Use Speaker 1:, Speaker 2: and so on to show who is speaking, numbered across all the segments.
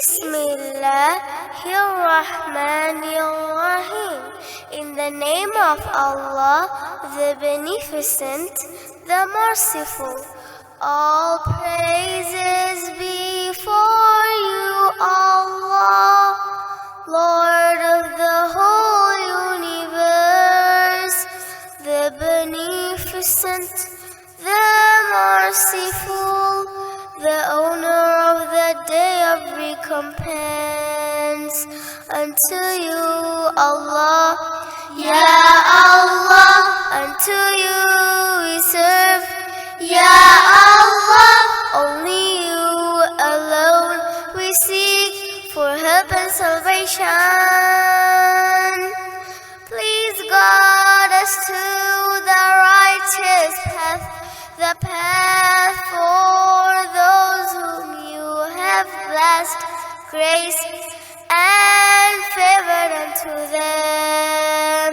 Speaker 1: Bismillahirrahmanirrahim. In the name of Allah, the Beneficent, the Merciful. All praises be for you, Allah, Lord of the whole universe, the Beneficent, the Merciful, the owner of the day of recompense. Unto you, Allah, Ya Allah, unto you we serve, Ya Allah, only you alone we seek for help and salvation. Please guide us to the righteous path, the path for those whom you have blessed, grace and favored unto them,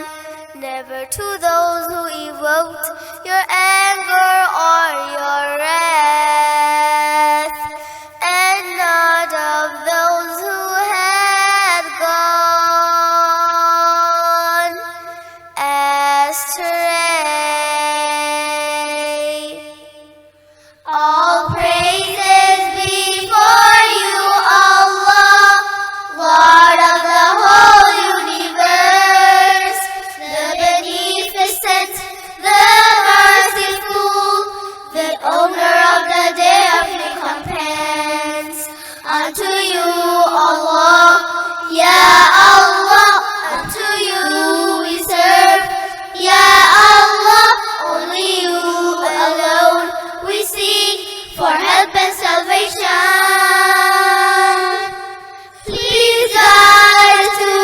Speaker 1: never to those who evoked your anger or your wrath, and not of those who had gone astray. All praises be for you, Allah, Lord of the whole universe, the Beneficent, the Merciful, the owner of the day of recompense. Unto you, Allah, Ya Allah, unto you we serve, Ya Allah, only you alone we seek for help and salvation. Please guide us to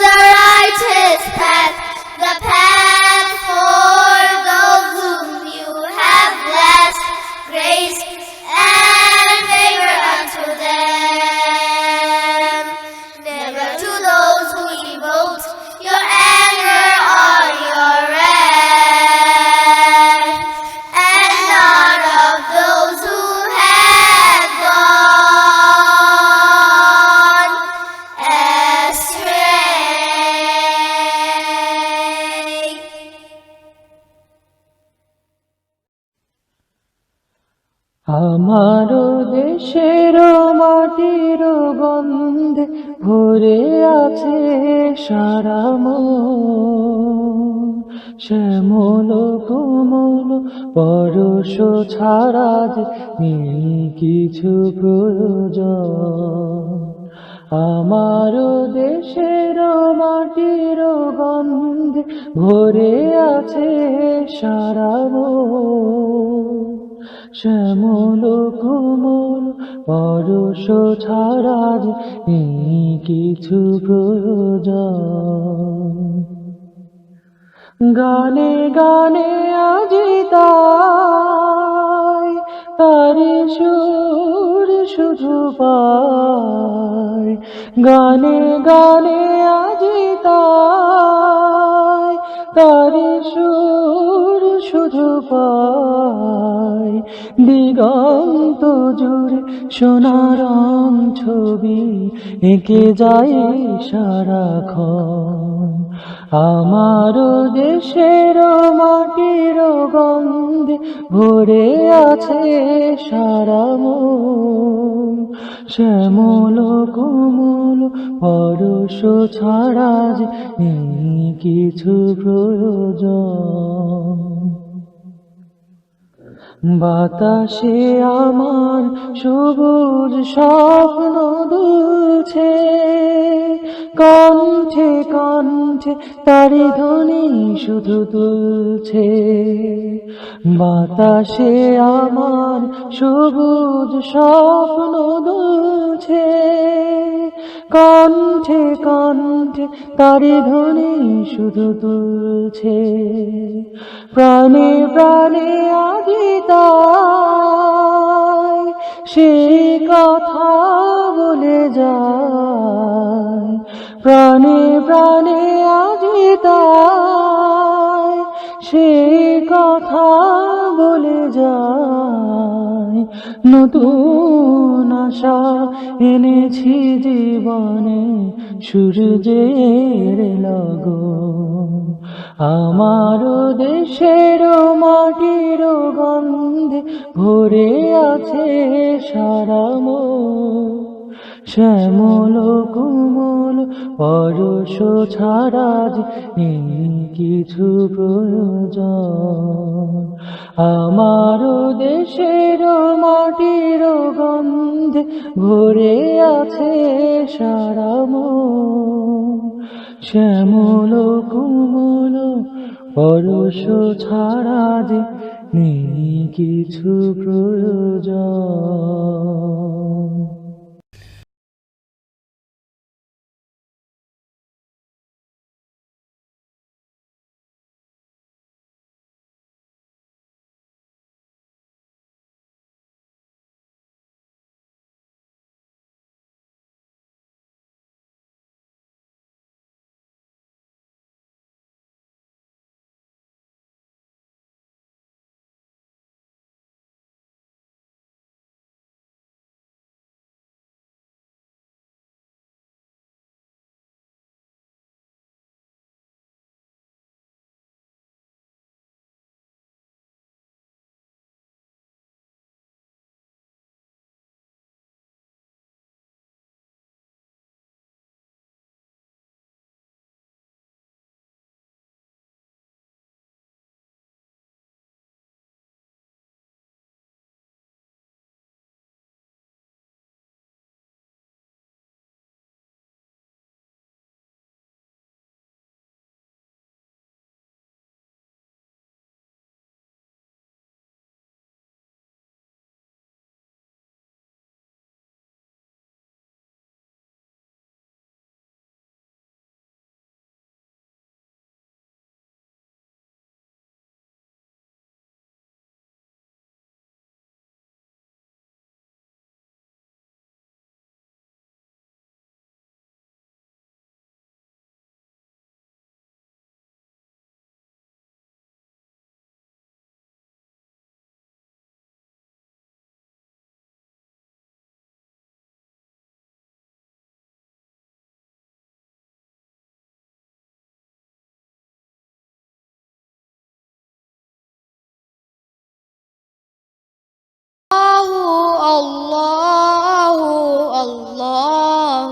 Speaker 1: the righteous path, the path for those whom you have blessed, grace and favor unto them, never to those who evoked your anger or your wrath, and not of those who had gone astray.
Speaker 2: আমারও দেশের মাটির গন্ধে ভরে আছে সারা মন, শ্যামল কোমল পরশ ছাড়া যে নেই কিছু প্রয়োজন। আমারও দেশের মাটির গন্ধে ভরে আছে সারা মন, শ্যামল কোমল পরশ ছাড়া যে নেই কিছু প্রয়োজন। গানে গানে আজি তাই তারি সুর শুধু পাই, গানে গানে আজি তাই তারি সুর শুধু পাই। দিগন্ত জুড়ে সোনার ছবি এঁকে যায় সারাক্ষণ। আমার দেশের মাটির গন্ধে ভরে আছে সারা মন, শ্যামল কোমল পরশ ছাড়া যে নেই কিছু প্রয়োজন। বাতাসে আমার সবুজ স্বপ্ন দুলছে, কণ্ঠে কণ্ঠে তারি ধ্বনি শুধু তুলছে। বাতাসে আমার সবুজ স্বপ্ন দুলছে, কণ্ঠে কণ্ঠে তারি ধ্বনি শুধু তুলছে। প্রাণে প্রাণে আজি তাই সেই কথা বলে যায়, প্রাণে প্রাণে আজি তাই সেই কথা বলে যায়। নতুন আশা এনেছি জীবনে সূর্যের লগন। আমার দেশের মাটির গন্ধে ভরে আছে সারা মন। শ্যামল কোমল পরশ ছাড়া যে নেই কিছু প্রয়োজন। আমার দেশের মাটির গন্ধে ভরে আছে সারা মন। শ্যামল কোমল পরশ ছাড়া যে নেই কিছু প্রয়োজন।
Speaker 1: Allahu Allahu Allah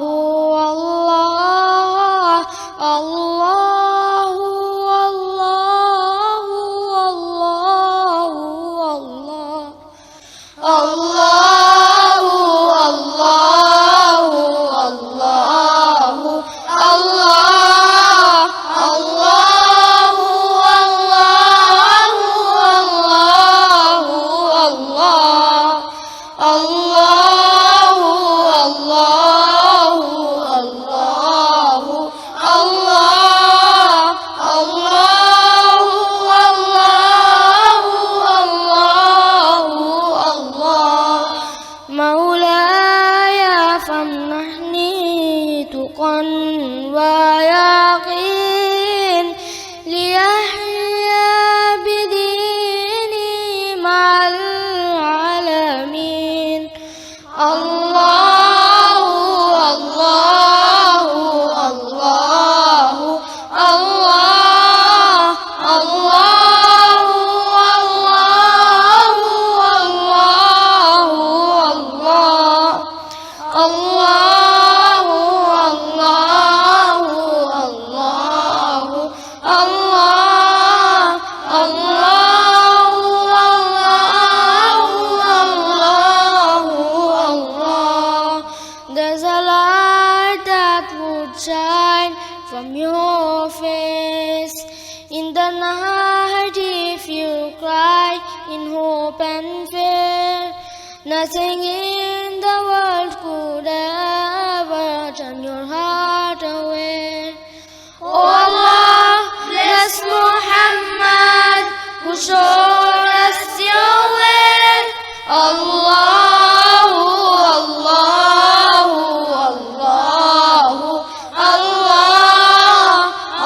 Speaker 1: Allahu Allahu Allahu Allah Allahu Allahu Allahu Allah Allahu Allahu Allah Allahu Allahu Allahu Allah Allahu Allahu Allah مولاي فامنحني تقى ويقين ليحيا بديني مع العالمين الله الله الله الله الله الله الله الله There's a light that would shine from your face in the night if you cry in hope and fear. Nothing in the world could ever turn your heart away. Oh Allah, bless Muhammad who showed us your way. Allahu, Allahu, Allahu, Allah,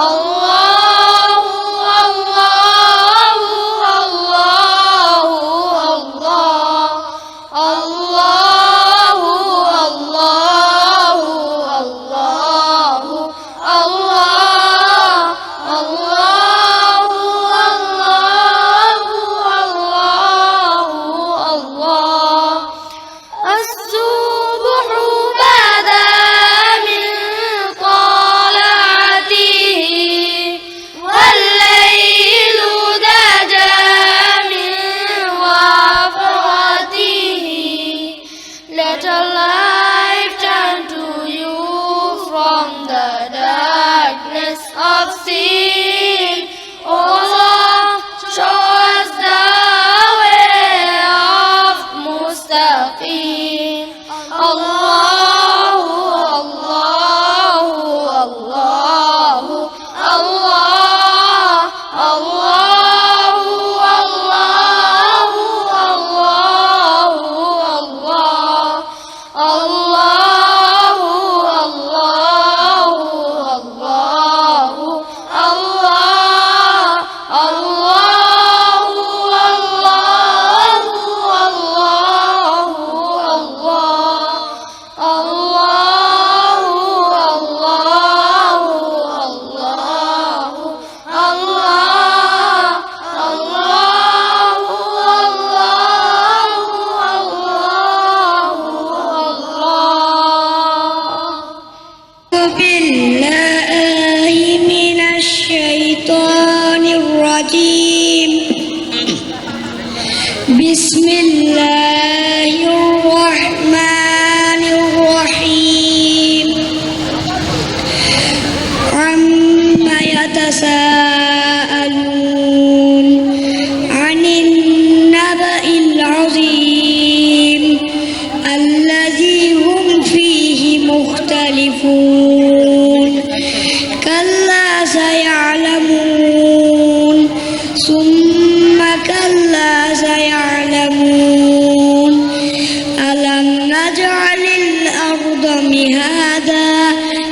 Speaker 1: Allahu, Allahu, Allahu, Allah,
Speaker 3: مهادا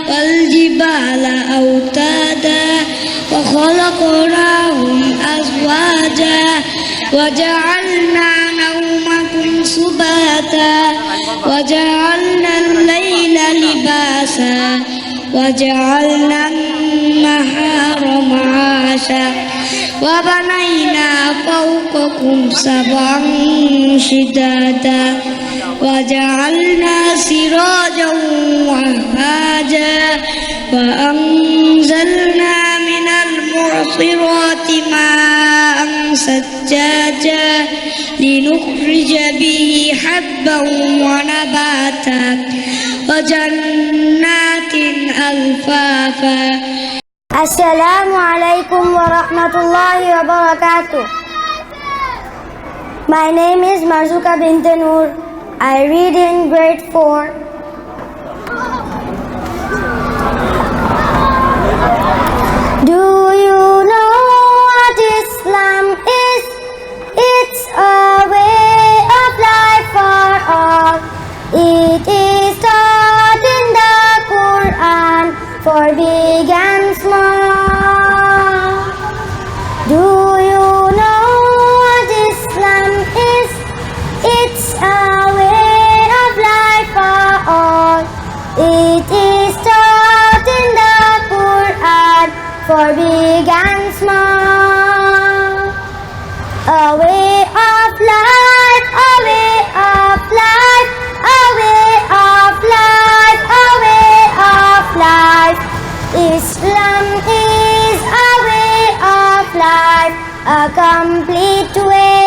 Speaker 3: والجبال أوتادا وخلقناهم أزواجا وجعلنا نومكم سباتا وجعلنا الليل لباسا وجعلنا النهار معاشا وبنينا فوقكم سبعا شدادا وجعلنا سراجا وهاجا وأنزلنا من المعصرات ماء سجاجا لنخرج به حبا ونباتا وجنات ألفافا.
Speaker 1: Assalamu alaikum wa rahmatullahi wa barakatuh. My name is Marzuka bint Noor. I read in grade 4. Do you know what Islam is? It's a way of life for all. It is taught in the Quran for big and small. Do you know what Islam is? It's a way of life for all. It is taught in the Quran for big and small. A way of life, a way of life, a way of life, a way of life. Islam is a way of life, a complete way.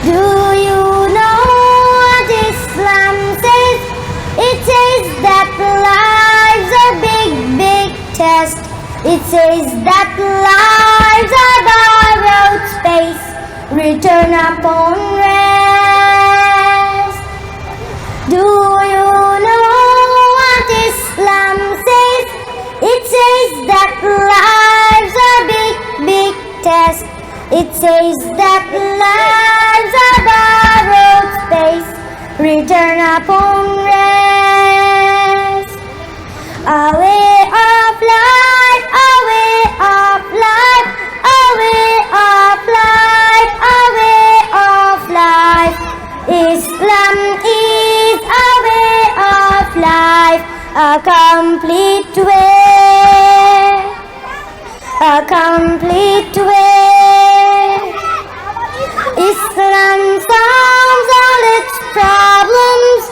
Speaker 1: Do you know what Islam says? It says that life's a big, big test. It says that life's a borrowed space, return upon rest. Do you know what Islam says? It says that life's a big, big test. It says that life's a borrowed space, return upon rest. A way of life, a way of life, a way of life, a way of life. Islam is a way of life, a complete way, a complete way. Islam solves all its problems,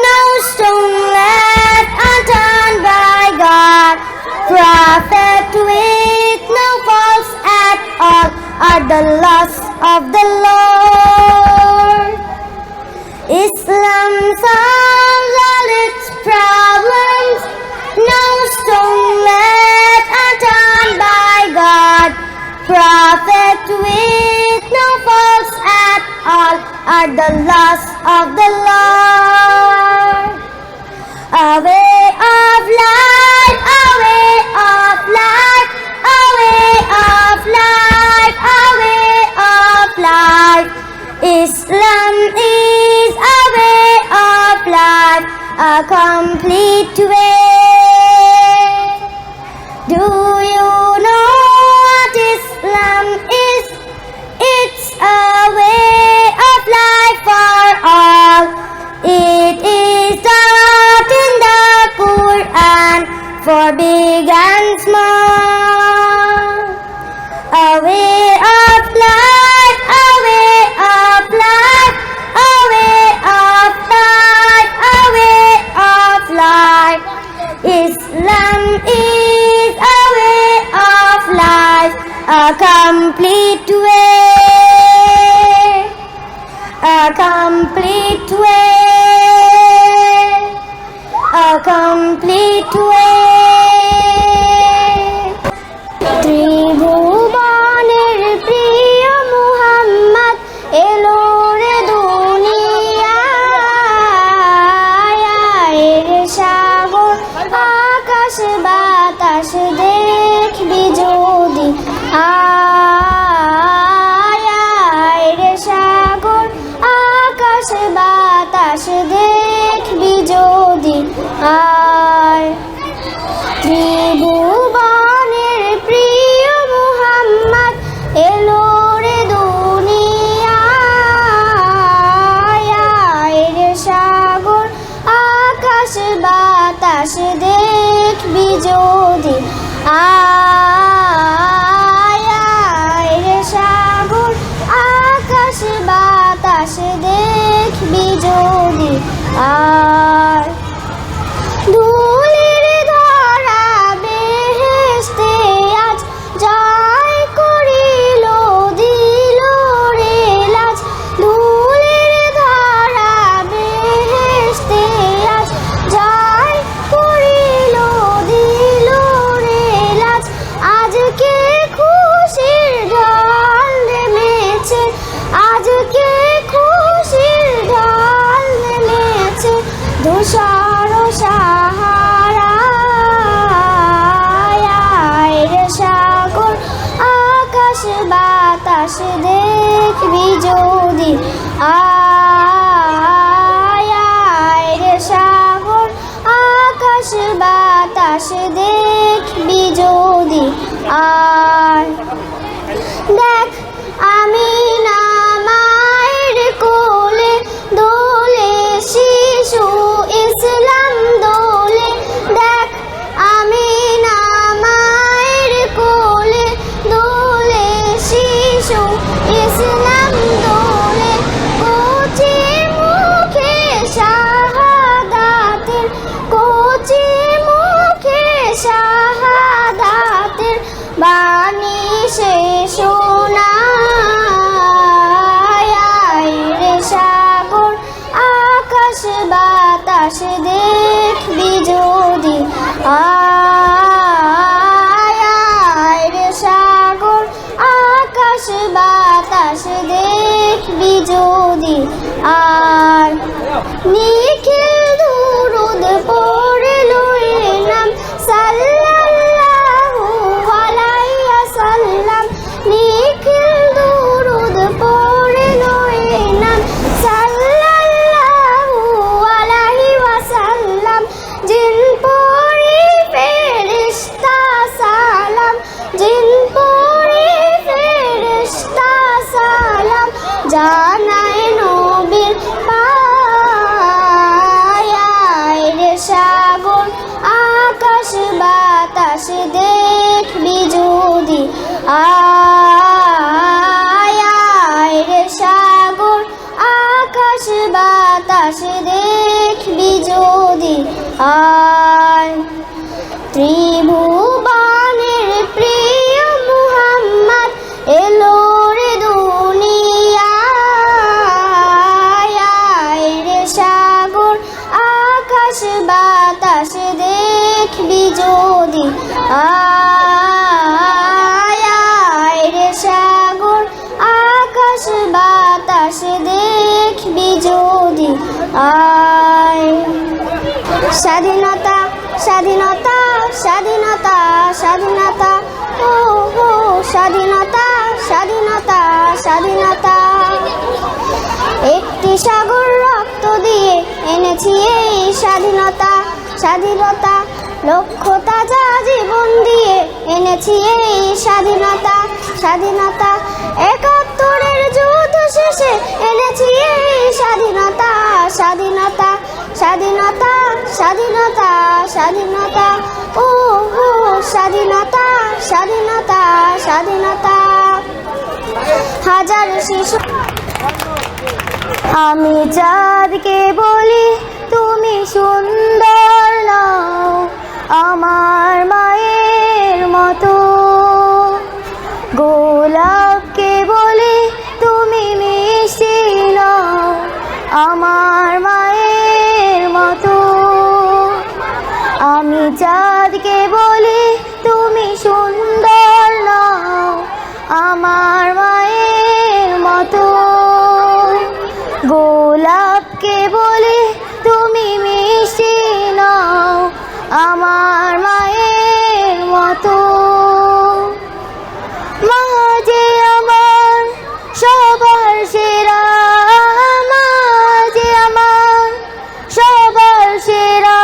Speaker 1: no stone left unturned by God. Prophet with no faults at all are the laws of the Lord. Islam solves all its problems, no stone left unturned by God. Prophet with no faults at all are the laws of the Lord. A way of life, a way of life, a way of life, a way of life. Islam is a way of life, a complete way. Do you know what Islam is? It's a way of life for all. It is taught in the Quran for big and small. A way of life, a way of life, a way of life, a way of life. Islam is a way of life, a complete way, a complete way, a complete way. ত্রিভুবনের প্রিয় মুহাম্মদ এলো রে দুনিয়ায়, রে সাগর আকাশ বাতাস দেখবি যদি আয়, রে সাগর আকাশ বাতাস দেখবি আয় ত্রিভুবনের প্রিয় মুহাম্মদ এলো রে দুনিয়ায় আয় রে সাগর আকাশ বাতাস দেখবি যদি আয় রে সাগর আকাশ বাতাস দেখবি যদি আর ধুলির ধরা বেহেশতে আজ জয় করিল দিল রে লাজ ধুলির ধরা বেহেশতে আজ জয় করিল দিল রে লাজ আজকে খুশির ঢল নেমেছে আজকে খুশির ঢল নেমেছে ধূসর সাহারায় রে সাগর আকাশ বাতাস দেখবি যদি আয় রে সাগর আকাশ বাতাস দেখবি যদি আর দেখ আমি না মায়ের কোলে দোলে শিশু ইসলাম দোলে দেখ আমি না মায়ের কোলে দোলে শিশু ইসলাম দোলে কচি মুখে শাহাদাতের কচি মুখে শাহাদাতের বাণী সে শোনায় রে সাগর আকাশ বাতাস দেখবি যদি আয় রে সাগর আকাশ বাতাস দেখবি যদি আর নিখিল দুরুদ পড়ে লই নাম সাল্লাল্লাহু আলাইহি ওয়াসাল্লাম নিখিল দুরুদ পড়ে লই নাম সাল্লাল্লাহু আলাইহি ওয়াসাল্লাম জিন পড়ি ফেরেশতা সালাম জিন পড়ি ফেরেশতা সালাম জানায় নবীর পায় রে সাগর আকাশ বাতাস দেখবি যদি আয় রে সাগর আকাশ বাতাস দেখবি যদি আয় ত্রিভুবনের প্রিয় মুহাম্মদ এলো রে দুনিয়ায় রে সাগর আকাশ বাতাস দেখবি যদি আয় রে সাগর আকাশ বাতাস দেখবি যদি আয় স্বাধীনতা স্বাধীনতা স্বাধীনতা স্বাধীনতা ও হো স্বাধীনতা স্বাধীনতা স্বাধীনতা একটি সাগর রক্ত দিয়ে এনেছি এই স্বাধীনতা স্বাধীনতা লক্ষ তাজা জীবন দিয়ে এনেছি এই স্বাধীনতা স্বাধীনতা একাত্তরের যুদ্ধ শেষে এনেছি এই স্বাধীনতা স্বাধীনতা স্বাধীনতা স্বাধীনতা স্বাধীনতা ও হো স্বাধীনতা স্বাধীনতা স্বাধীনতা হাজার শিশু আমি চাঁদকে বলি তুমি সুন্দর নাও আমার মায়ের মতো গোলাপকে বলি তুমি মিষ্টি নাও আমার মায়ের মতো আমি চাঁদকে বলি তুমি সুন্দর নাও আমার মায়ের মতো গোলাপকে বলি তুমি মিষ্টি নাও আমার মায়ের মতো মা যে আমার সবার সেরা মা যে আমার সবার সেরা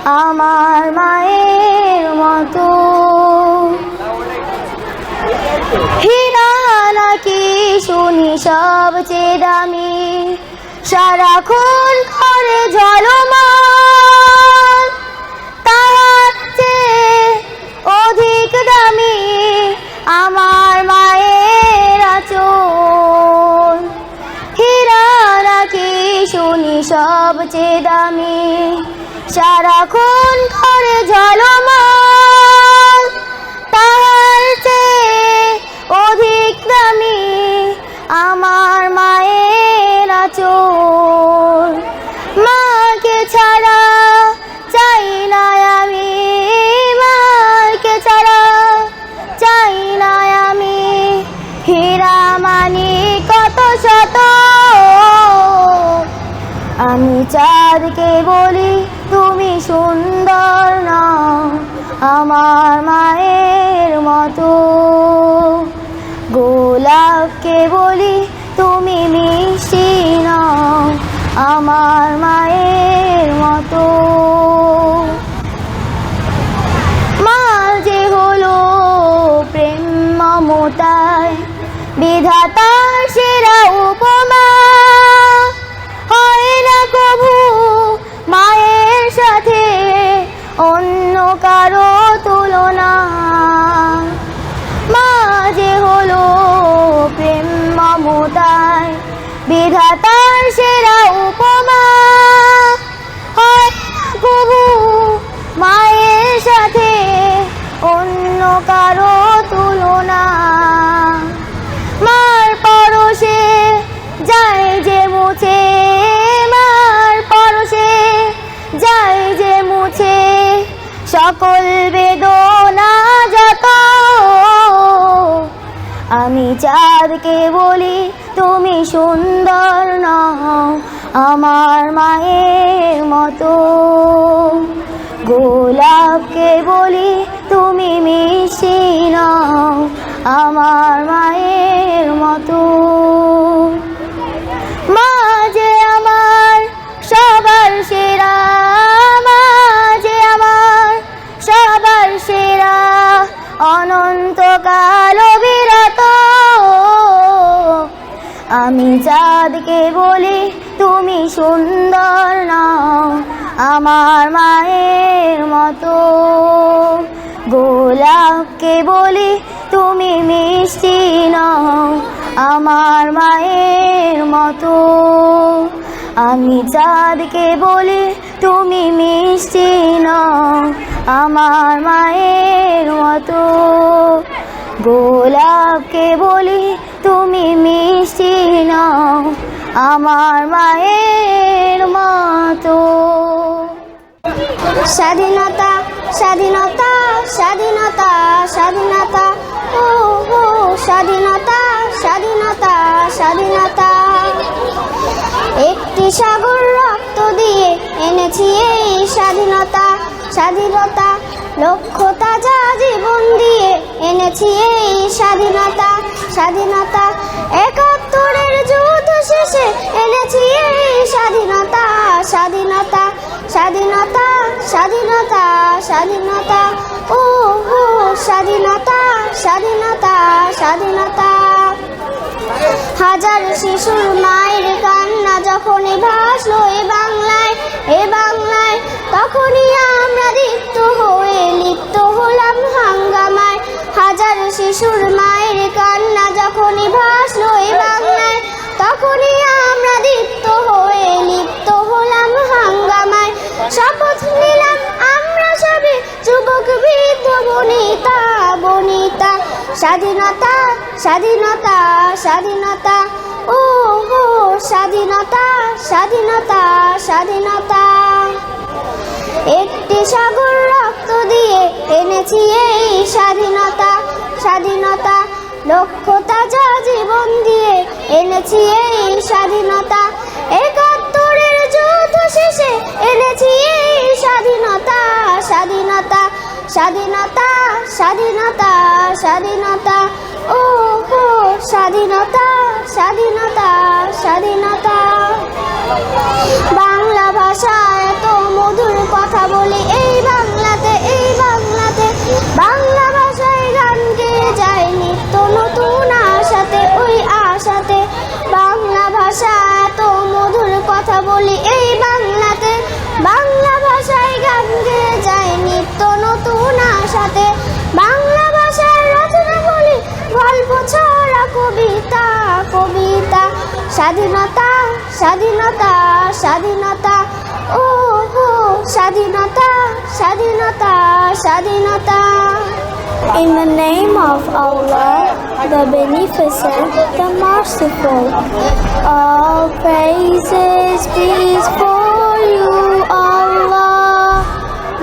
Speaker 1: আমার মায়ের মতো। হীরা নাকি শুনি সবচেয়ে দামি, সারাক্ষণ করে ঝলমল, তার চেয়ে অধিক দামি আমার মায়ের আঁচল। হীরা নাকি শুনি সবচেয়ে দামি, সারাক্ষণ করে ঝলমল, তার চেয়ে অধিক দামি আমার মায়ের আঁচল। মাকে ছাড়া চাই না আমি, মাকে ছাড়া চাই না আমি, হীরা মানি কত শত। আমি চাঁদকে বলি তুমি সুন্দর নও আমার মায়ের মতো, গোলাপকে বলি তুমি মিষ্টি নও আমার মায়ের মতো। মা যে হলো প্রেম মমতায় বিধাতার সেরা উপমা, হয় না কভু মায়ের সাথে অন্য কারো তুলনা। মা যে হলো প্রেম মমতায় বিধাতার সেরা উপমা, হয় না কভু মায়ের সাথে অন্য কারো তুলনা। মার পরশে যায় যে মুছে, মার পরশে যায় যে মুছে সকল বেদনা যত। আমি চাঁদকে বলি তুমি সুন্দর নও আমার মায়ের মতো, গোলাপকে বলি তুমি মিষ্টি নও আমার মায়ের মতো। মা যে আমার সবার সেরা, মা যে আমার সবার সেরা, অনন্তকাল অবিরত। আমি চাঁদকে বলি তুমি সুন্দর নও আমার মায়ের মতো, গোলাপকে বলি তুমি মিষ্টি নও আমার মায়ের মতো। আমি চাঁদকে বলি তুমি মিষ্টি নও আমার মায়ের মতো, গোলাপকে বলি তুমি মিষ্টি নও আমার মায়ের মতো। স্বাধীনতা স্বাধীনতা স্বাধীনতা স্বাধীনতা, ও ও স্বাধীনতা স্বাধীনতা স্বাধীনতা। একটি সাগর রক্ত দিয়ে এনেছি এই স্বাধীনতা, স্বাধীনতা লক্ষ তাজা জীবন দিয়ে এনেছি এই স্বাধীনতা, স্বাধীনতা ৭১-এর যুদ্ধ শেষে এনেছি এই স্বাধীনতা, স্বাধীনতা স্বাধীনতা স্বাধীনতা স্বাধীনতা, ও ও স্বাধীনতা স্বাধীনতা স্বাধীনতা। হাজার শিশুর মায়ের কান্না যখনই ভাসলো এ বাংলায়, এ বাংলায়, তখনই আমরা দীপ্ত হয়ে লিপ্ত হলাম হাঙ্গামায়। হাজার শিশুর মায়ের কান্না যখনই ভাসলো এ বাংলায়, তখনই আমরা দীপ্ত হয়ে লিপ্ত হলাম হাঙ্গামায়। শপথ নিলাম আমরা সবে যুবক বৃদ্ধ বনিতা বনিতা, স্বাধীনতা স্বাধীনতা স্বাধীনতা, ও হো স্বাধীনতা স্বাধীনতা স্বাধীনতা। একটি সাগর রক্ত দিয়ে এনেছি এই স্বাধীনতা, স্বাধীনতা লক্ষ তাজা জীবন দিয়ে এনেছি এই স্বাধীনতা। ৭১-এর যুদ্ধ শেষে এনেছি এই স্বাধীনতা, স্বাধীনতা স্বাধীনতা স্বাধীনতা স্বাধীনতা, ও হো স্বাধীনতা স্বাধীনতা স্বাধীনতা। বাংলা ভাষা এত মধুর কথা বলি সাথে বাংলা ভাষার রচনা বলি গল্প ছড়া কবিতা কবিতা স্বাধীনতা স্বাধীনতা স্বাধীনতা ও হো স্বাধীনতা স্বাধীনতা স্বাধীনতা In the name of Allah, the Beneficent, the Merciful, all praises be for you, Allah,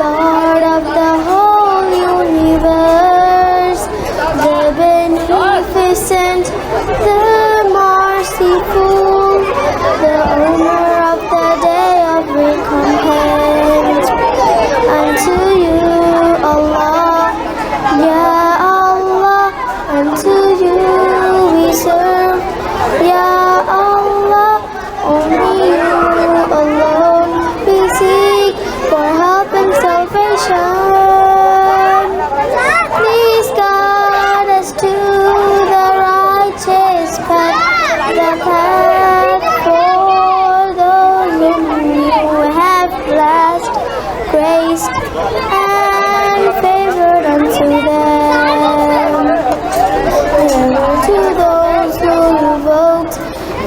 Speaker 1: Lord of the whole universe, the Beneficent, the Merciful, the owner of the day of recompense. Unto you, Allah. Ya Allah, unto you we serve. Ya Allah, only you alone we seek for help and salvation. Please guide us to the righteous path, the path for those whom you have blessed, graced, and favored unto them. Never to those who evoked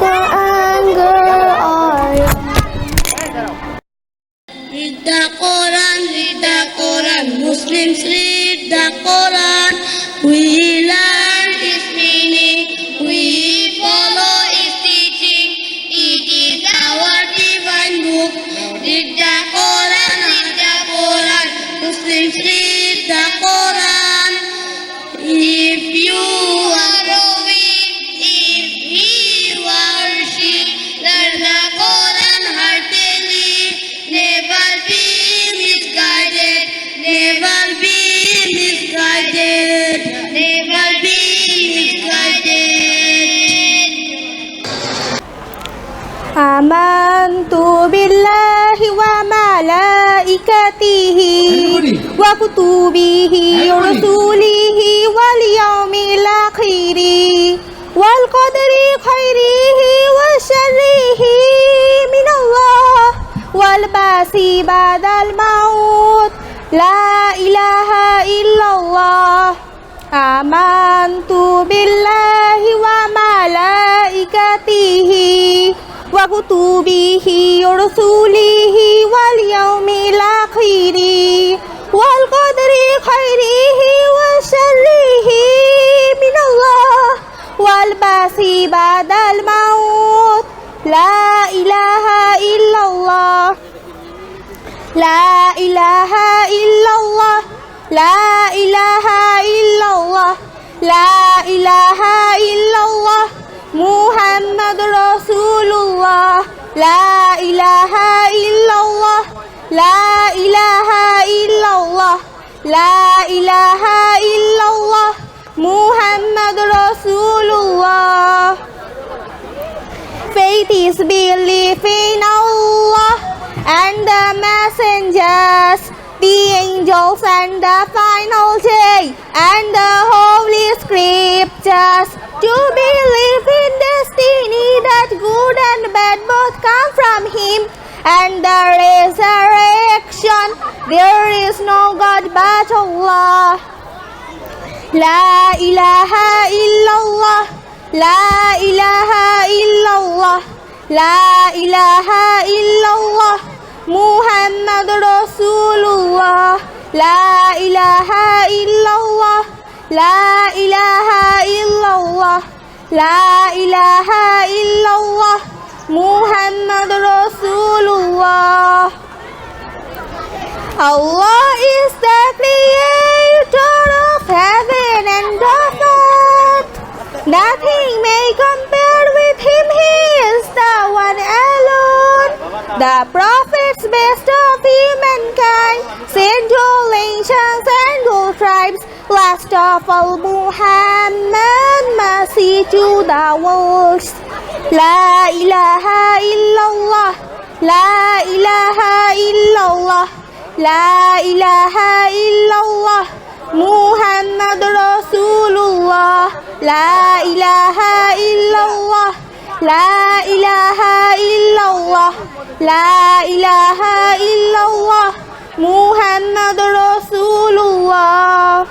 Speaker 1: their anger or
Speaker 3: Read the Quran, Muslims read the Quran. We learn its meaning, we follow its teaching. It is our divine book. Read the Quran, Muslims read the Quran. If you are growing, if he or she learn the Quran heartily, never be misguided, never be misguided, never be misguided.
Speaker 4: Amantu billahi wa malaikatihi wa kutubihi wa rasulihi wal yawmil akhiri wal qadri khairihi wa sharrihi min Allah wal basi ba'dal maut la ilaha illallah. Amantu billahi wa malaikatihi wa kutubihi wa rasulihi wal yawmil akhiri wal qadri khairihi wa sharrihi min Allah wal basi ba'dal maut la ilaha illallah. La ilaha illallah, la ilaha illallah, la ilaha illallah, Muhammad Rasulullah. La ilaha illallah, la ilaha illallah, la ilaha illallah, Muhammad Rasulullah. Faith is belief in Allah and the messengers, the angels and the final day, and the holy scriptures. To believe in destiny, that good and bad both come from Him, and the resurrection. There is no God but Allah. La ilaha illallah, la ilaha illallah, la ilaha illallah, Muhammad Rasulullah. La ilaha illallah, la ilaha illallah, la ilaha illallah, Muhammad Rasulullah. Allah is the creator of heaven and of earth. Nothing may compare with Him. He is the one alone. The prophets, best of humankind, sent all nations and all tribes. Last of all, Muhammad, mercy to the world. La ilaha illallah, la ilaha illallah, la ilaha illallah, Muhammad Rasulullah. La ilaha illallah, la ilaha illallah, la ilaha illallah, Muhammad Rasulullah.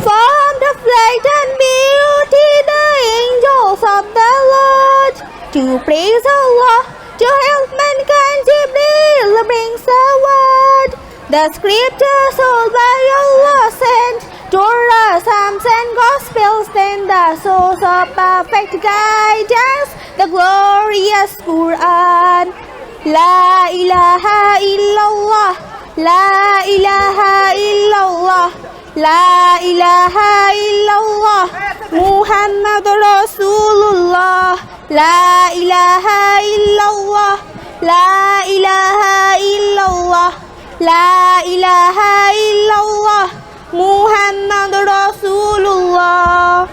Speaker 4: From the flight and beauty, the angels of the Lord, to praise Allah, to help mankind, Jibreel brings a word. The scriptures all by Allah sent, Torah, Psalms and Gospels, then the source of perfect guidance, the glorious Quran. La ilaha illallah, La ilaha illallah, La ilaha illallah, Muhammad Rasulullah. La ilaha illallah, La ilaha illallah, La ilaha illallah, Muhammad Rasulullah.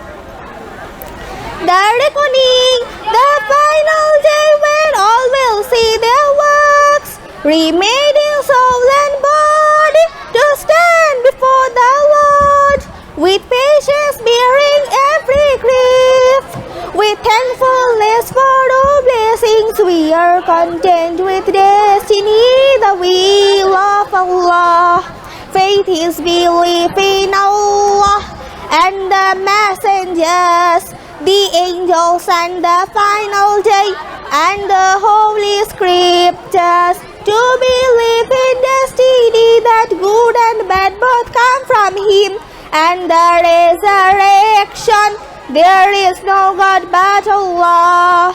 Speaker 4: The reckoning, the final day when all will see their works, remaining soul and body to stand before the Lord, with patience bearing every grief, with thankfulness for all blessings. We are content with destiny, the will of Allah. Faith is belief in Allah and the messengers, the angels and the final day, and the holy scriptures. To believe in destiny, that good and bad both come from Him, and the resurrection. There is no God but Allah.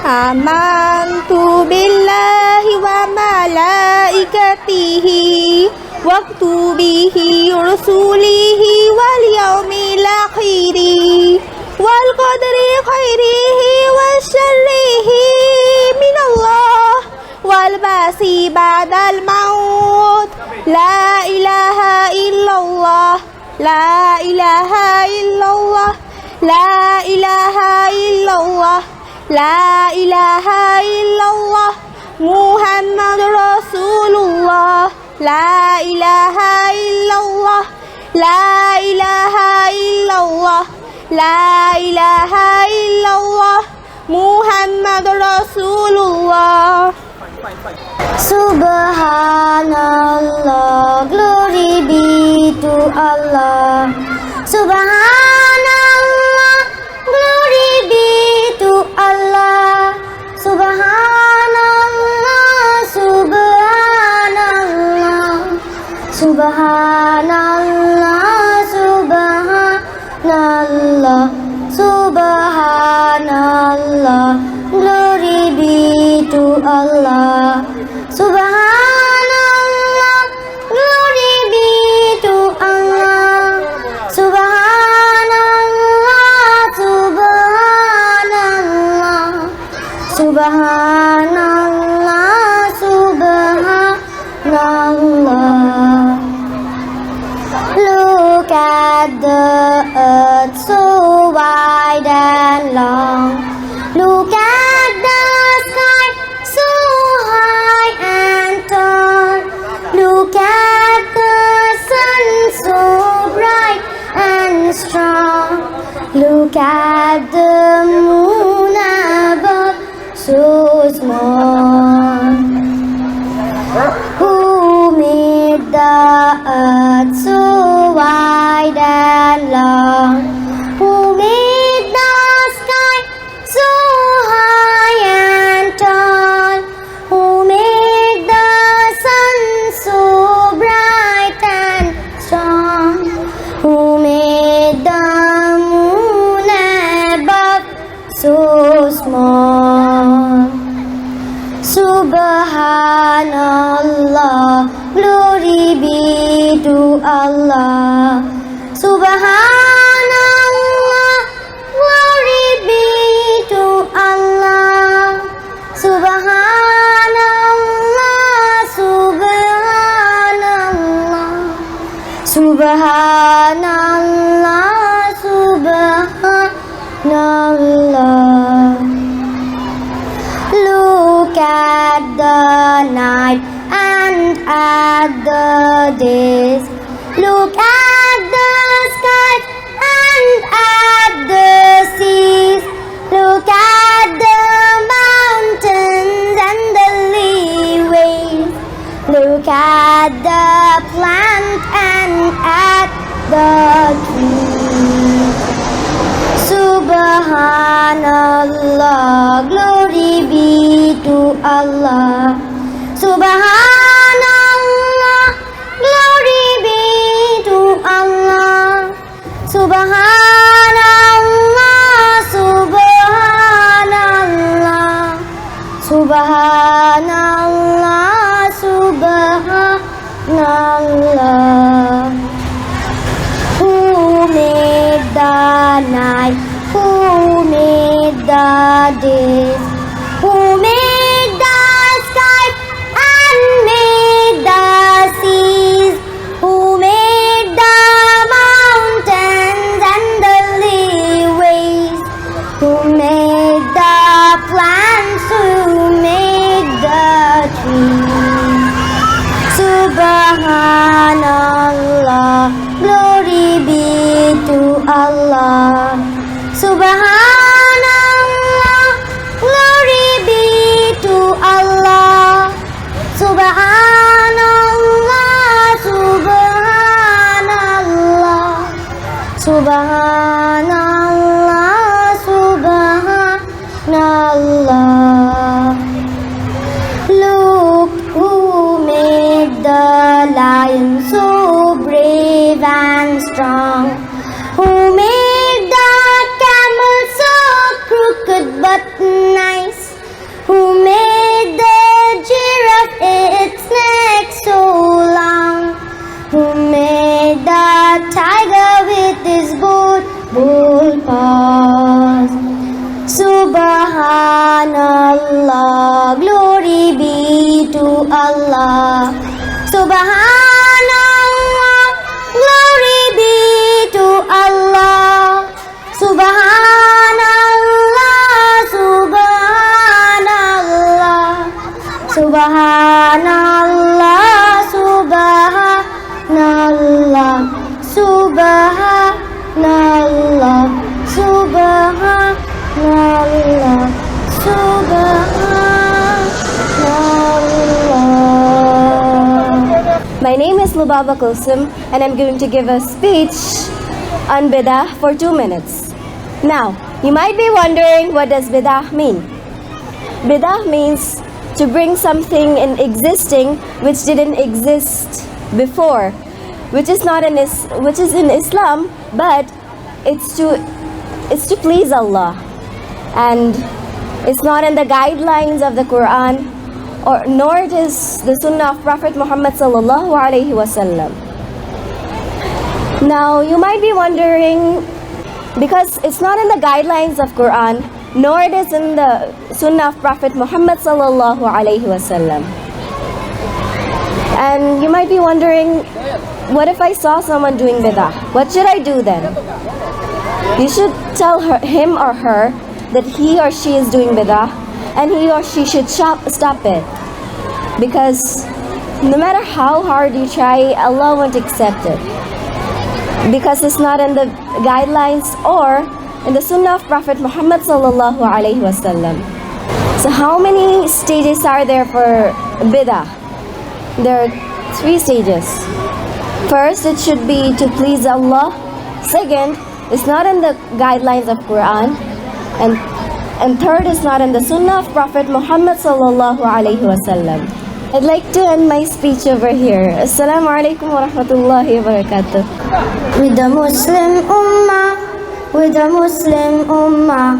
Speaker 4: Amantu billahi wa malaikatihi wa kutubihi rusulihi wal yawmil akhiri wal qadri khairihi wa sharrihi min Allah wal basi ba'dal maut. La ilaha illallah, La ilaha illallah, La ilaha illallah, La ilaha illallah, Muhammad Rasulullah. La ilaha illallah, La ilaha illallah, La ilaha illallah, Muhammad Rasulullah.
Speaker 1: Subhanallah, glory be to Allah. Subhanallah, glory be to Allah. Subhanallah, Subhanallah, Subhanallah, Subhanallah, Subhanallah, glory be to Allah. Subhanallah, glory be to Allah. Subhanallah, Subhanallah, Subhanallah, Subhanallah. Look at the earth so wide and long. Look at the sky so high and tall. Look at the sun so bright and strong. Look at the moon above so small. Who made the earth so wide and long? Who made the sky so high and tall? Who made the sun so bright and strong? Who made the moon above so small? Subhanallah, glory be to Allah. Subhanallah, glory be to Allah. Subhanallah, Subhanallah, Subhanallah, Subhanallah. Look at the night and at the days. Look at the sky and at the seas. Look at the mountains and the leeway the days? Who made the sky and made the seas? Who made the mountains and the leeways? Who made the plants? Who made the trees? Subhanallah, glory be to Allah. Subhanallah, glory be to Allah. Subhanallah, Subhanallah, Subhanallah, Subhanallah. Look who made the lion so brave and strong. Who made the camel so crooked but nice? Who made the giraffe its neck so long? Who made the tiger with his bull paws? Subhanallah, glory be to Allah. Subhanallah, glory be to Allah. Subhanallah, Subhanallah, Subhanallah, Subhanallah, Subhanallah, Subhanallah, Subhanallah.
Speaker 5: My name is Lubaba Kulsum and I'm going to give a speech on Bidah for 2 minutes. Now, you might be wondering, what does Bidah mean? Bidah means to bring something in existing which didn't exist before, which is in Islam, but it's to please Allah, and it's not in the guidelines of the Quran, or nor it is the Sunnah of Prophet Muhammad sallallahu alaihi wasallam. Now you might be wondering, because it's not in the guidelines of Quran, nor it is in the Sunnah of Prophet Muhammad sallallahu alaihi wasallam. And you might be wondering, what if I saw someone doing bidah? What should I do then? You should tell him or her that he or she is doing bidah, and he or she should stop it. Because no matter how hard you try, Allah won't accept it. Because it's not in the guidelines or in the Sunnah of Prophet Muhammad sallallahu alaihi wasallam. So how many stages are there for bidah? There are 3 stages. First, it should be to please Allah. Second, it's not in the guidelines of Quran. And third, it's not in the Sunnah of Prophet Muhammad sallallahu alaihi wasallam. I'd like to end my speech over here. Assalamu alaikum wa rahmatullahi wa barakatuh.
Speaker 1: With the Muslim Ummah, with the Muslim Ummah,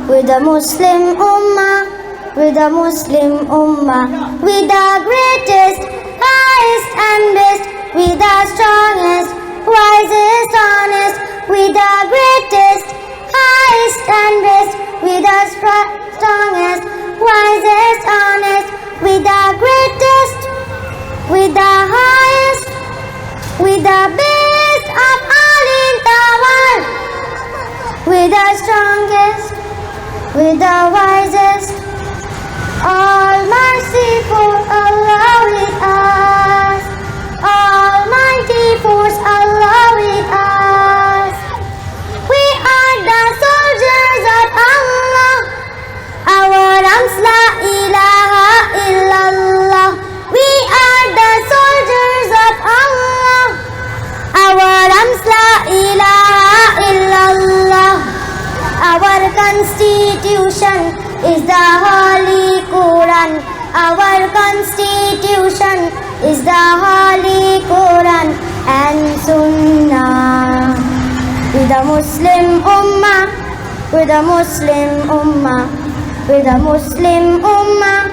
Speaker 1: with the Muslim Ummah, with the Muslim Ummah, with the greatest, highest and best, with the strongest, wisest, honest, with the greatest, highest and best, with the strongest, wisest, honest, with the greatest, with the highest, with the best of all in the world, with the strongest, with the wisest, all merciful Allah with us, Almighty force Allah with us. We are the soldiers of Allah. Our arms la ilaha illallah. We are the soldiers of Allah. Our arms la ilaha illallah. Our constitution is the Holy Quran. Our constitution is the Holy Quran and Sunnah. With the Muslim Ummah, with the Muslim Ummah, with the Muslim Ummah,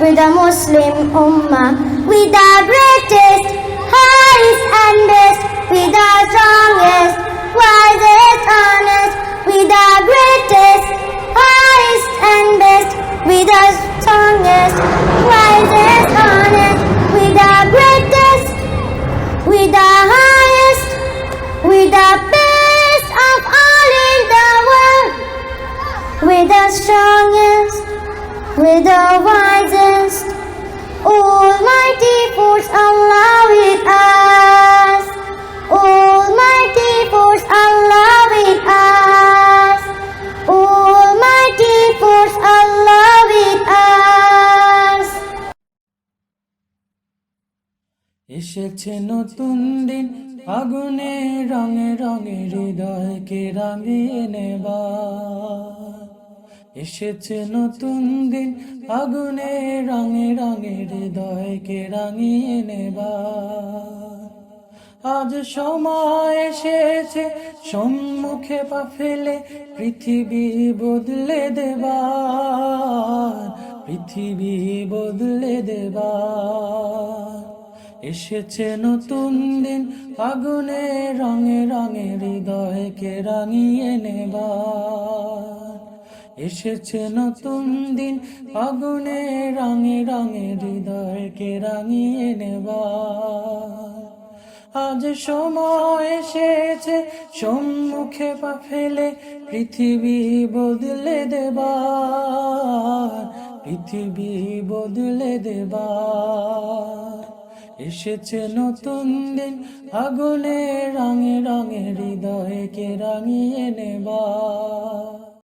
Speaker 1: with the Muslim Ummah, with the greatest, highest and best, with the strongest, wisest, honest, with the greatest, highest strongest, with the wisest. Almighty force Allah with us. Almighty force Allah with us. Almighty force Allah with us.
Speaker 2: এসেছে নতুন দিন, আগুনে রঙে রঙে হৃদয়কে রাঙিয়ে নেবার। এসেছে নতুন দিন, আগুনে রঙে রঙে হৃদয়কে রাঙিয়ে নেবার। আজ সময় এসেছে সম্মুখে পা ফেলে পৃথিবী বদলে দেবার, পৃথিবী বদলে দেবার। এসেছে নতুন দিন, আগুনে রঙে রঙে হৃদয়কে রাঙিয়ে নেবার। এসেছে নতুন দিন, আগুনে রঙে রঙে হৃদয়কে রাঙিয়ে নেবার। আজ সময় এসেছে সম্মুখে পা ফেলে পৃথিবী বদলে দেবার, পৃথিবী বদলে দেবার। এসেছে নতুন দিন, আগুনে রঙে রঙে হৃদয়কে রাঙিয়ে নেবার।